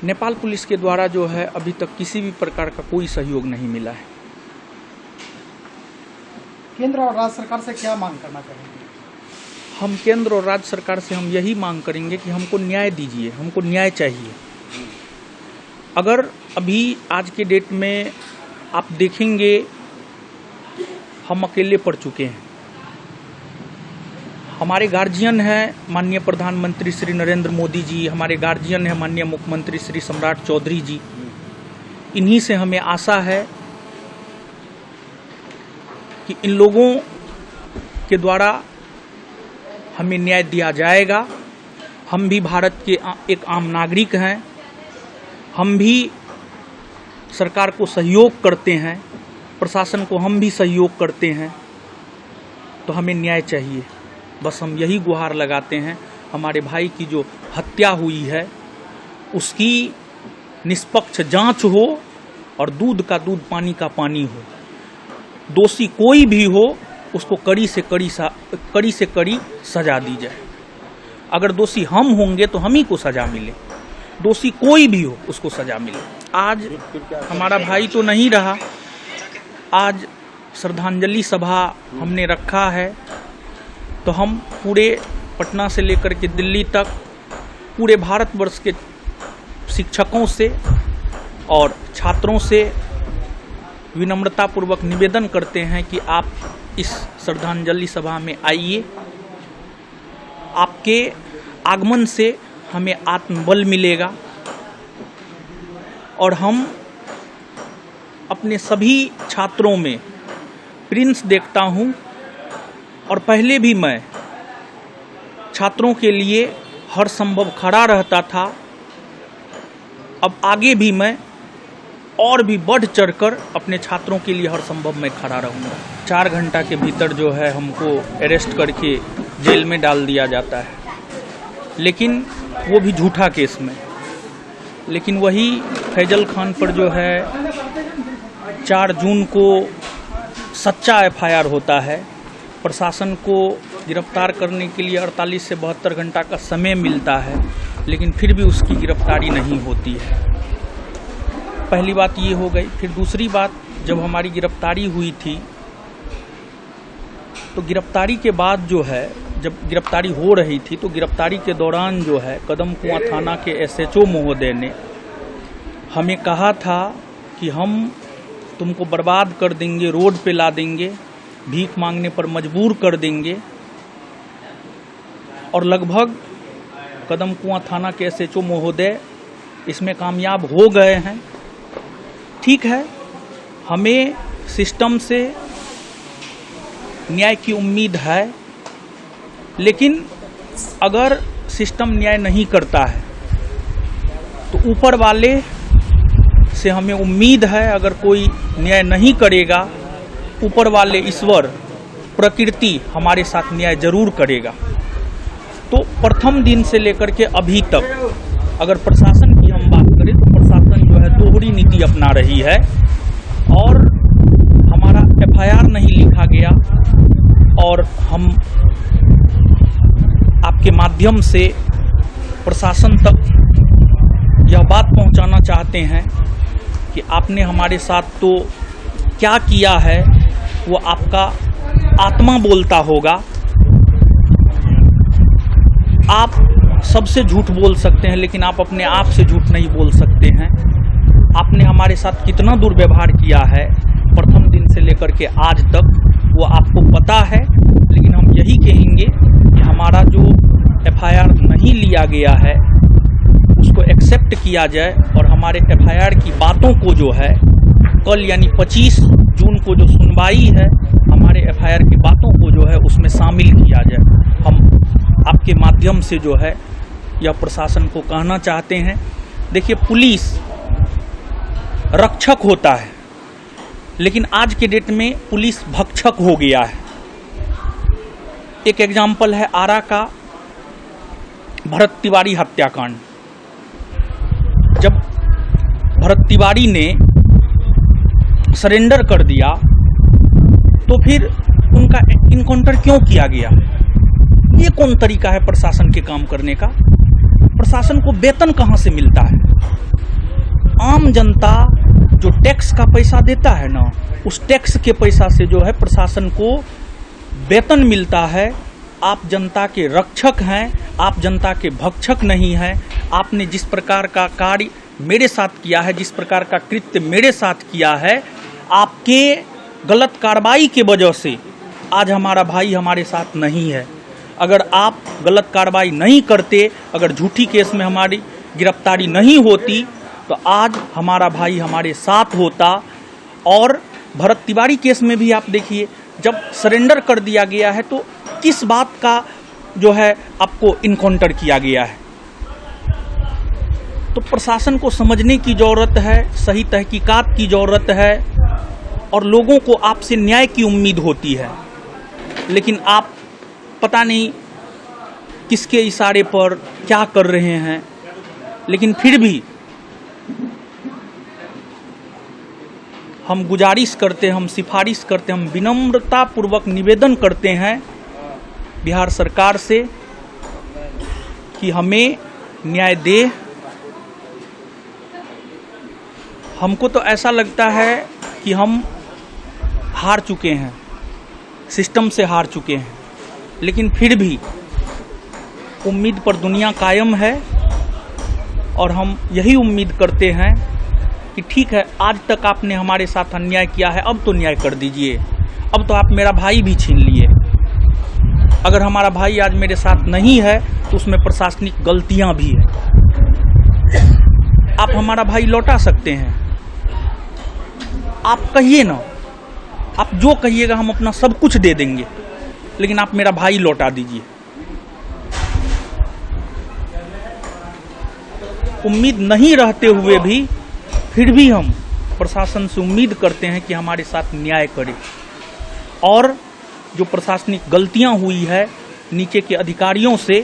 Nepal police के द्वारा जो है अभी तक किसी भी प्रकार का कोई सहयोग नहीं मिला है। केंद्र और राज्य सरकार से क्या मांग करना चाहेंगे? हम केंद्र और राज्य सरकार से हम यही मांग करेंगे कि हमको न्याय दीजिए, हमको न्याय चाहिए। अगर अभी आज के डेट में आप देखेंगे हम अकेले पड़ चुके हैं। हमारे गार्जियन हैं माननीय प्रधानमंत्री श्री नरेंद्र मोदी जी, हमारे गार्जियन हैं माननीय मुख्यमंत्री श्री सम्राट चौधरी जी। इन्हीं से हमें आशा है कि इन लोगों के द्वारा हमें न्याय दिया जाएगा। हम भी भारत के एक आम नागरिक हैं, हम भी सरकार को सहयोग करते हैं, प्रशासन को हम भी सहयोग करते हैं, तो हमें न्याय चाहिए। बस हम यही गुहार लगाते हैं। हमारे भाई की जो हत्या हुई है उसकी निष्पक्ष जांच हो और दूध का दूध पानी का पानी हो। दोषी कोई भी हो उसको कड़ी से कड़ी सजा दी जाए। अगर दोषी हम होंगे तो हम ही को सजा मिले, दोषी कोई भी हो उसको सजा मिले। आज हमारा भाई तो नहीं रहा, आज श्रद्धांजलि सभा हमने रखा है, तो हम पूरे पटना से लेकर के दिल्ली तक पूरे भारतवर्ष के शिक्षकों से और छात्रों से विनम्रतापूर्वक निवेदन करते हैं कि आप इस श्रद्धांजलि सभा में आइए। आपके आगमन से हमें आत्मबल मिलेगा और हम अपने सभी छात्रों में प्रिंस देखता हूं, और पहले भी मैं छात्रों के लिए हर संभव खड़ा रहता था। अब आगे भी मैं और भी बढ़ चढ़कर अपने छात्रों के लिए हर संभव मैं खड़ा रहूँगा। 4 घंटा के भीतर जो है हमको अरेस्ट करके जेल में डाल दिया जाता है, लेकिन वो भी झूठा केस में। लेकिन वही फैजल खान पर जो है 4 जून को सच्चा FIR होता है। प्रशासन को गिरफ्तार करने के लिए 48 से 72 घंटा का समय मिलता है, लेकिन फिर भी उसकी गिरफ्तारी नहीं होती है। पहली बात ये हो गई। फिर दूसरी बात, जब हमारी गिरफ्तारी हुई थी तो गिरफ्तारी के बाद जो है, जब गिरफ्तारी हो रही थी तो गिरफ्तारी के दौरान जो है कदम कुआं थाना के SHO महोदय ने हमें कहा था कि हम तुमको बर्बाद कर देंगे, रोड पे ला देंगे, भीख मांगने पर मजबूर कर देंगे। और लगभग कदम कुआं थाना के SHO महोदय इसमें कामयाब हो गए हैं। ठीक है, हमें सिस्टम से न्याय की उम्मीद है, लेकिन अगर सिस्टम न्याय नहीं करता है तो ऊपर वाले से हमें उम्मीद है, अगर कोई न्याय नहीं करेगा, ऊपर वाले ईश्वर प्रकृति हमारे साथ न्याय जरूर करेगा। तो प्रथम दिन से लेकर के अभी तक अगर प्रशासन की हम बात करें तो प्रशासन जो है दोहरी नीति अपना रही है, और हमारा FIR नहीं लिखा गया। और हम आपके माध्यम से प्रशासन तक यह बात पहुंचाना चाहते हैं कि आपने हमारे साथ तो क्या किया है वो आपका आत्मा बोलता होगा। आप सबसे झूठ बोल सकते हैं, लेकिन आप अपने आप से झूठ नहीं बोल सकते हैं। आपने हमारे साथ कितना दुर्व्यवहार किया है प्रथम दिन से लेकर के आज तक, वो आपको पता है। लेकिन हम यही कहेंगे कि हमारा जो FIR नहीं लिया गया है उसको एक्सेप्ट किया जाए, और हमारे FIR की बातों को जो है कल यानी 25 जून को जो सुनवाई है, हमारे FIR की बातों को जो है उसमें शामिल किया जाए। हम आपके माध्यम से जो है यह प्रशासन को कहना चाहते हैं। देखिए, पुलिस रक्षक होता है, लेकिन आज के डेट में पुलिस भक्षक हो गया है। एक एग्जाम्पल है आरा का भरत तिवारी हत्याकांड। जब भरत तिवारी ने सरेंडर कर दिया तो फिर उनका इनकाउंटर क्यों किया गया? ये कौन तरीका है प्रशासन के काम करने का? प्रशासन को वेतन कहां से मिलता है? आम जनता जो टैक्स का पैसा देता है ना, उस टैक्स के पैसा से जो है प्रशासन को वेतन मिलता है। आप जनता के रक्षक हैं, आप जनता के भक्षक नहीं हैं। आपने जिस प्रकार का कार्य मेरे साथ किया है, जिस प्रकार का कृत्य मेरे साथ किया है, आपके गलत कार्रवाई के वजह से आज हमारा भाई हमारे साथ नहीं है। अगर आप गलत कार्रवाई नहीं करते, अगर झूठी केस में हमारी गिरफ्तारी नहीं होती, तो आज हमारा भाई हमारे साथ होता। और भरत तिवारी केस में भी आप देखिए, जब सरेंडर कर दिया गया है तो किस बात का जो है आपको इनकाउंटर किया गया है। तो प्रशासन को समझने की ज़रूरत है, सही तहकीकात की ज़रूरत है, और लोगों को आपसे न्याय की उम्मीद होती है। लेकिन आप पता नहीं किसके इशारे पर क्या कर रहे हैं, लेकिन फिर भी हम गुजारिश करते हैं, हम सिफारिश करते हैं, हम विनम्रता पूर्वक निवेदन करते हैं बिहार सरकार से कि हमें न्याय दे। हमको तो ऐसा लगता है कि हम हार चुके हैं, सिस्टम से हार चुके हैं, लेकिन फिर भी उम्मीद पर दुनिया कायम है। और हम यही उम्मीद करते हैं कि ठीक है, आज तक आपने हमारे साथ अन्याय किया है, अब तो न्याय कर दीजिए। अब तो आप मेरा भाई भी छीन लिए। अगर हमारा भाई आज मेरे साथ नहीं है तो उसमें प्रशासनिक गलतियां भी है। आप हमारा भाई लौटा सकते हैं, आप कहिए ना, आप जो कहिएगा हम अपना सब कुछ दे देंगे, लेकिन आप मेरा भाई लौटा दीजिए। उम्मीद नहीं रहते हुए भी फिर भी हम प्रशासन से उम्मीद करते हैं कि हमारे साथ न्याय करे, और जो प्रशासनिक गलतियां हुई है नीचे के अधिकारियों से,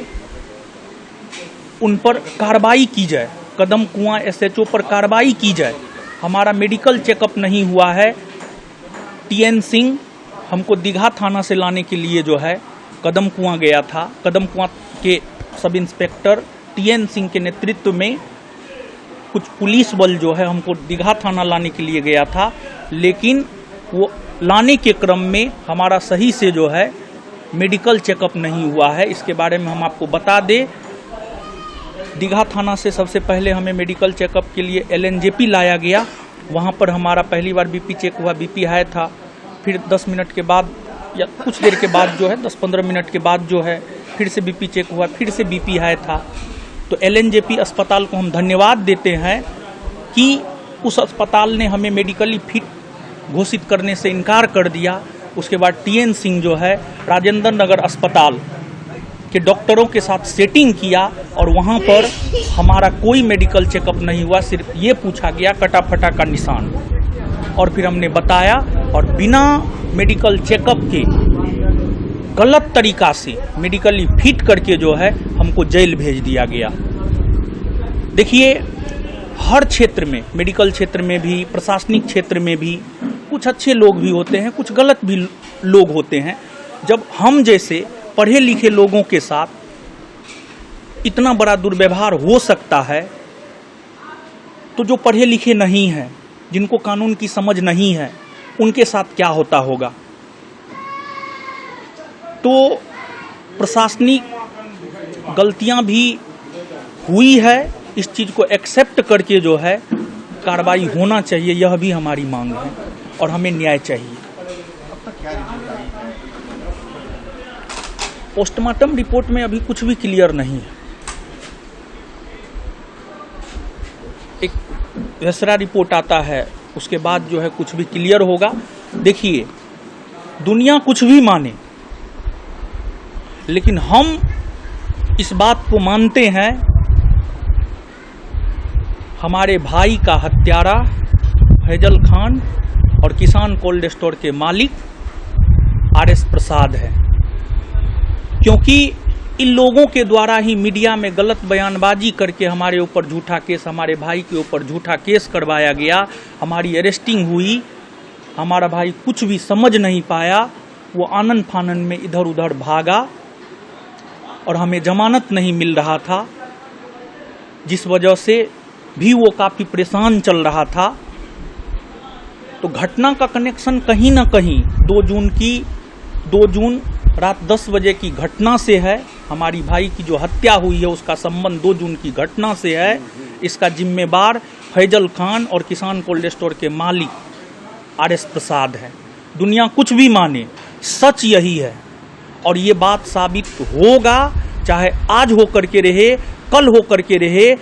उन पर कार्रवाई की जाए। कदम कुआं SHO पर कार्रवाई की जाए। हमारा मेडिकल चेकअप नहीं हुआ है। TN सिंह हमको दीघा थाना से लाने के लिए जो है कदम कुआं गया था। कदम कुआं के सब इंस्पेक्टर TN सिंह के नेतृत्व में कुछ पुलिस बल जो है हमको दीघा थाना लाने के लिए गया था, लेकिन वो लाने के क्रम में हमारा सही से जो है मेडिकल चेकअप नहीं हुआ है। इसके बारे में हम आपको बता दें, दीघा थाना से सबसे पहले हमें मेडिकल चेकअप के लिए LNJP लाया गया। वहाँ पर हमारा पहली बार BP चेक हुआ, BP हाई था। फिर 10 मिनट के बाद या कुछ देर के बाद जो है 10-15 मिनट के बाद जो है फिर से BP चेक हुआ, फिर से BP हाई था। तो LNJP अस्पताल को हम धन्यवाद देते हैं कि उस अस्पताल ने हमें मेडिकली फिट घोषित करने से इनकार कर दिया। उसके बाद TN सिंह जो है राजेंद्र नगर अस्पताल के डॉक्टरों के साथ सेटिंग किया, और वहाँ पर हमारा कोई मेडिकल चेकअप नहीं हुआ। सिर्फ ये पूछा गया कटा-फटा का निशान, और फिर हमने बताया, और बिना मेडिकल चेकअप के गलत तरीका से मेडिकली फिट करके जो है हमको जेल भेज दिया गया। देखिए, हर क्षेत्र में, मेडिकल क्षेत्र में भी, प्रशासनिक क्षेत्र में भी कुछ अच्छे लोग भी होते हैं, कुछ गलत भी लोग होते हैं। जब हम जैसे पढ़े लिखे लोगों के साथ इतना बड़ा दुर्व्यवहार हो सकता है, तो जो पढ़े लिखे नहीं हैं, जिनको कानून की समझ नहीं है, उनके साथ क्या होता होगा। तो प्रशासनिक गलतियां भी हुई है, इस चीज को एक्सेप्ट करके जो है कार्रवाई होना चाहिए, यह भी हमारी मांग है, और हमें न्याय चाहिए। पोस्टमार्टम रिपोर्ट में अभी कुछ भी क्लियर नहीं है। एक वेसरा रिपोर्ट आता है, उसके बाद जो है कुछ भी क्लियर होगा। देखिए, दुनिया कुछ भी माने, लेकिन हम इस बात को मानते हैं, हमारे भाई का हत्यारा फैजल खान और किसान कोल्ड स्टोर के मालिक RS प्रसाद है, क्योंकि इन लोगों के द्वारा ही मीडिया में गलत बयानबाजी करके हमारे ऊपर झूठा केस, हमारे भाई के ऊपर झूठा केस करवाया गया। हमारी अरेस्टिंग हुई, हमारा भाई कुछ भी समझ नहीं पाया, वो आनन फानन में इधर उधर भागा, और हमें जमानत नहीं मिल रहा था, जिस वजह से भी वो काफ़ी परेशान चल रहा था। तो घटना का कनेक्शन कहीं ना कहीं 2 जून रात 10 बजे की घटना से है। हमारी भाई की जो हत्या हुई है उसका संबंध 2 जून की घटना से है। इसका जिम्मेवार फैजल खान और किसान कोल्ड स्टोर के मालिक RS प्रसाद है। दुनिया कुछ भी माने, सच यही है और ये बात साबित होगा, चाहे आज होकर के रहे, कल होकर के रहे,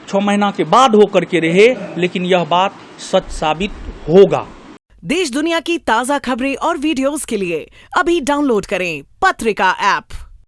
6 महीना के बाद होकर के रहे, लेकिन यह बात सच साबित होगा। देश दुनिया की ताजा खबरें और वीडियोस के लिए अभी डाउनलोड करें पत्रिका ऐप।